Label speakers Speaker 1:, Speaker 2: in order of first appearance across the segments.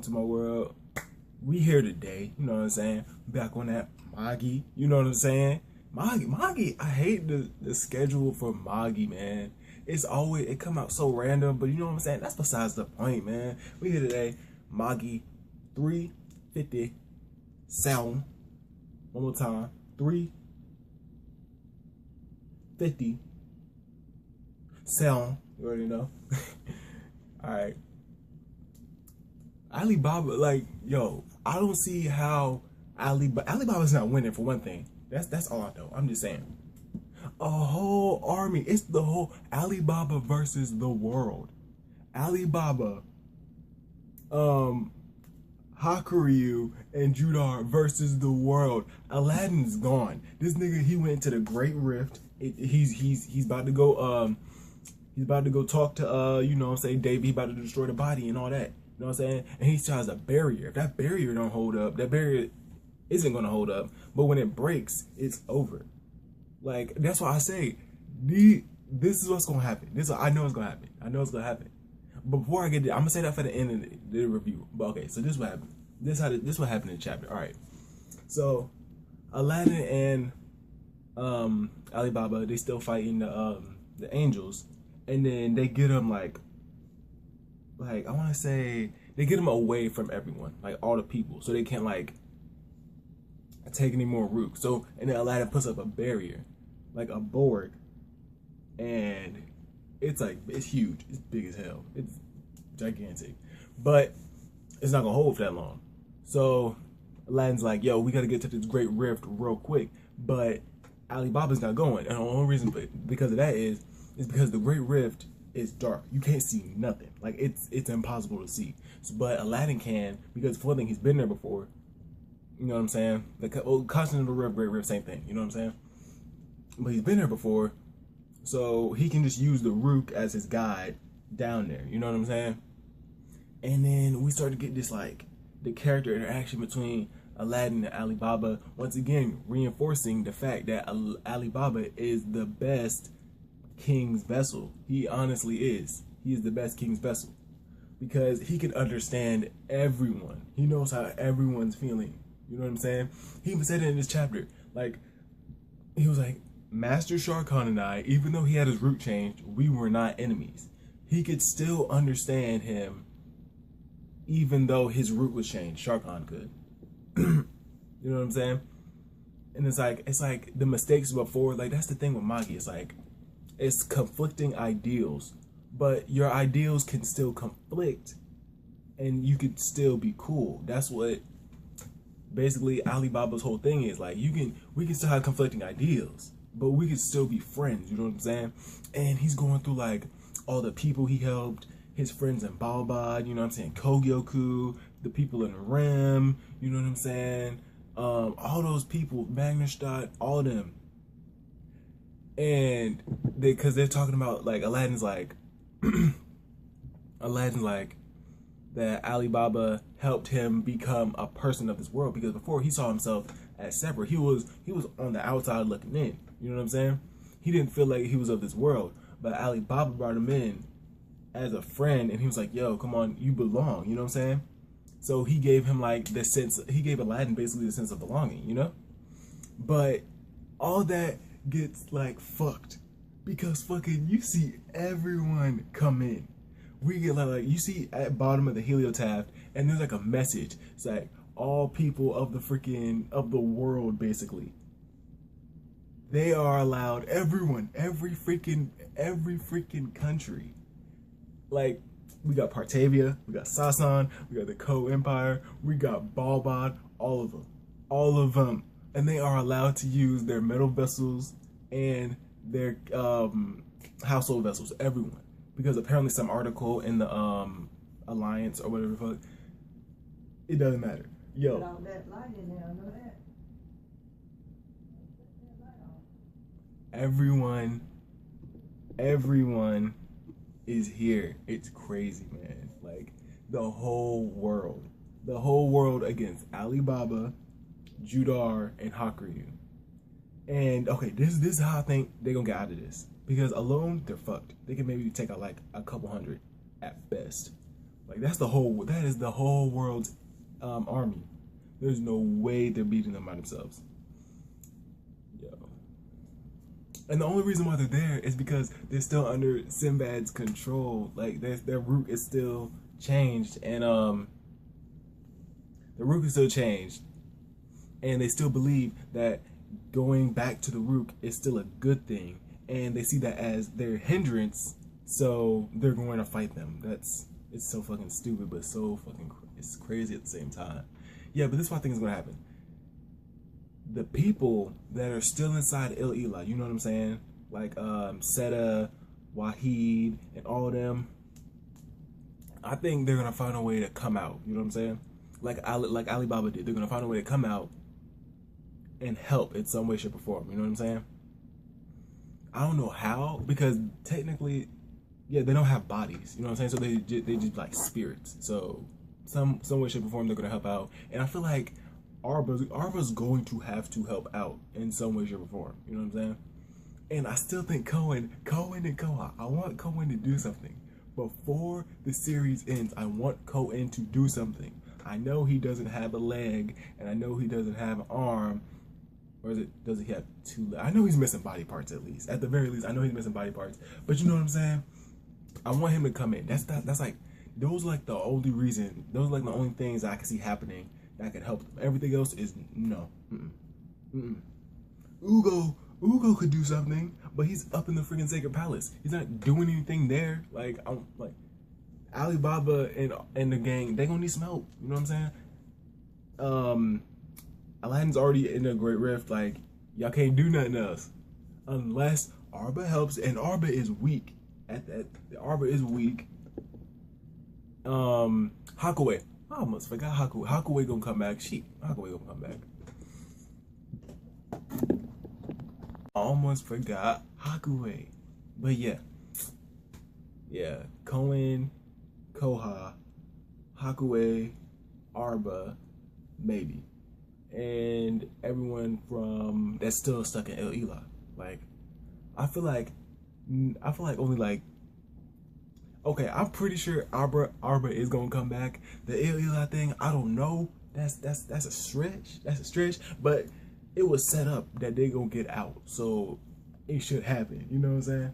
Speaker 1: welcome to my world. We here today, you know what I'm saying? Back on that Magi, you know what I'm saying? Magi, I hate the schedule for Magi, man. It's always, it come out so random, but you know what I'm saying? That's besides the point, man. We here today, Magi 350 sound. One more time, 350 sound. You already know. All right. Alibaba, like, yo, I don't see how Alibaba's not winning for one thing. That's all I know. I'm just saying. A whole army. It's the whole Alibaba versus the world. Alibaba, Hakuryu and Judar versus the world. Aladdin's gone. This nigga, he went to the Great Rift. He's about to go he's about to go talk to you know what I'm saying, David. He about to destroy the body and all that. You know what I'm saying? And he tries a barrier. If that barrier don't hold up, that barrier isn't gonna hold up. But when it breaks, it's over. Like, that's why I say this is what's gonna happen. I know it's gonna happen. I know it's gonna happen. Before I get there, I'm gonna say that for the end of the review. But okay, so this is what happened. This what happened in the chapter. All right. So Aladdin and Alibaba, they still fighting the angels, and then they get them like I want to say they get them away from everyone, like all the people, so they can't like take any more root. So and then Aladdin puts up a barrier, like a board, and it's huge. It's big as hell. It's gigantic, but it's not gonna hold for that long. So Aladdin's like, yo, we gotta get to this Great Rift real quick, but Alibaba's not going, and the only reason because of that is because the Great Rift is dark. You can't see nothing. Like it's impossible to see. So, but Aladdin can, because for one thing, he's been there before. You know what I'm saying? The Continental Rift, Great Rift, same thing. You know what I'm saying? But he's been there before, so he can just use the Rook as his guide down there. You know what I'm saying? And then we start to get this like the character interaction between Aladdin and Alibaba, once again reinforcing the fact that Alibaba is the best king's vessel. He honestly is. He is the best king's vessel because he can understand everyone. He knows how everyone's feeling. You know what I'm saying? He even said it in this chapter. Like, he was like, Master Shah Khan and I, even though he had his root changed, we were not enemies. He could still understand him even though his root was changed. Shah Khan could. You know what I'm saying? And it's like the mistakes before, like that's the thing with Magi. It's like it's conflicting ideals, but your ideals can still conflict and you could still be cool. That's what basically Alibaba's whole thing is. Like we can still have conflicting ideals, but we can still be friends, you know what I'm saying? And he's going through like all the people he helped, his friends in Balbad, you know what I'm saying, Kogyoku, the people in Rem, you know what I'm saying? All those people, Magnestadt, all of them. And because they're talking about like Aladdin's like that Alibaba helped him become a person of this world, because before he saw himself as separate. He was on the outside looking in. You know what I'm saying? He didn't feel like he was of this world, but Alibaba brought him in as a friend, and he was like, yo, come on, you belong. You know what I'm saying? So he gave him like the sense, he gave Aladdin basically the sense of belonging, you know? But all that gets like fucked because fucking you see everyone come in. We get like you see at bottom of the heliotaph, and there's like a message. It's like all people of the world, basically. They are allowed, everyone, every freaking country. Like, we got Partavia, we got Sasan, we got the Ko Empire, we got Balbad, all of them. And they are allowed to use their metal vessels and their household vessels, everyone. Because apparently some article in the Alliance or whatever the fuck, it doesn't matter. Yo.
Speaker 2: Put all that light in there, I know that.
Speaker 1: Everyone is here. It's crazy, man. Like the whole world against Alibaba, Judar, and Hakuryu. And okay, this is how I think they're gonna get out of this. Because alone, they're fucked. They can maybe take out like a couple hundred at best. Like that is the whole world's army. There's no way they're beating them by themselves. Yo. And the only reason why they're there is because they're still under Sinbad's control. Like their root is still changed, and the root is still changed, and they still believe that going back to the root is still a good thing, and they see that as their hindrance, so they're going to fight them. It's so fucking stupid, but so fucking it's crazy at the same time. Yeah, but this is what I think is gonna happen. The people that are still inside El Eli, you know what I'm saying? Like Seta, Wahid, and all of them. I think they're gonna find a way to come out. You know what I'm saying? Like Alibaba did. They're gonna find a way to come out and help in some way, shape, or form. You know what I'm saying? I don't know how, because technically, yeah, they don't have bodies. You know what I'm saying? So they just like spirits. So some way, shape, or form, they're gonna help out. And I feel like Arba's going to have to help out in some way, shape, or form. You know what I'm saying? And I still think Cohen and Koha, I want Cohen to do something. Before the series ends, I want Cohen to do something. I know he doesn't have a leg, and I know he doesn't have an arm, or does he have two legs? I know he's missing body parts at least. At the very least, I know he's missing body parts. But you know what I'm saying? I want him to come in. That's like, those are like the only reason, those are like the only things I can see happening that could help them. Everything else is no. Ugo could do something, but he's up in the freaking Sacred Palace. He's not doing anything there. Like, I'm like, Alibaba and the gang, they gonna need some help. You know what I'm saying? Aladdin's already in a Great Rift. Like, y'all can't do nothing else unless Arba helps, and Arba is weak. Arba is weak. Hakuwe. I almost forgot Hakuwe. Hakuwe gonna come back. Hakuwe gonna come back. Almost forgot Hakuwe. But yeah. Cohen, Koha, Hakuwe, Arba, maybe. And everyone from that's still stuck in El Eli. Like, I feel like only like, okay, I'm pretty sure Arba is gonna come back. The El Eli thing, I don't know. That's a stretch. That's a stretch. But it was set up that they gonna get out, so it should happen. You know what I'm saying?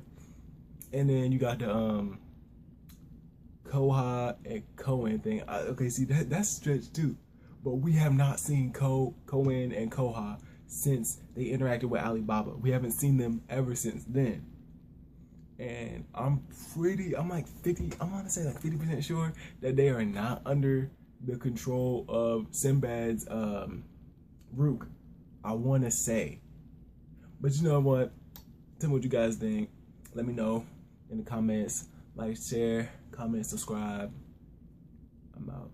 Speaker 1: And then you got the Koha and Cohen thing. Okay, see that's stretch too. But we have not seen Cohen and Koha since they interacted with Alibaba. We haven't seen them ever since then. And I'm like 50% sure that they are not under the control of Sinbad's Rook. I want to say. But you know what? Tell me what you guys think. Let me know in the comments. Like, share, comment, subscribe. I'm out.